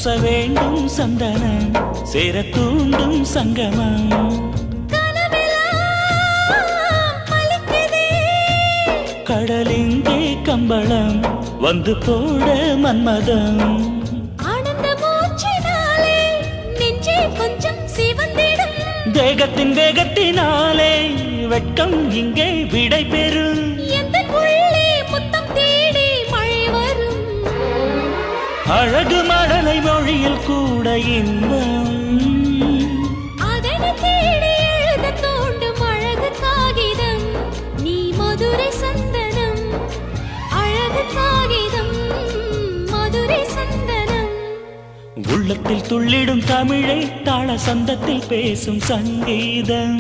பூச வேண்டும் சந்தனம் சேர தூண்டும் சங்கமம் கடலிங்கே கம்பளம் வந்து போட மன்மதம் ஆனந்த மூச்சினாலே நெஞ்சே கொஞ்சம் சிவந்திடும் தேகத்தின் வேகத்தினாலே வெட்கம் இங்கே விடை பெறும் எந்த உள்ளே முத்தம் தேடி மழை வரும் அழகு மழலை மொழியில் கூட இன்பம் அதனை தேடி எழுத தோண்டும் அழகு காகிதம் நீ மதுரை சந்தனம் அழகு காகிதம் மதுரை சந்தனம் உள்ளத்தில் துள்ளிடும் தமிழை தாள சந்தத்தில் பேசும் சங்கீதம்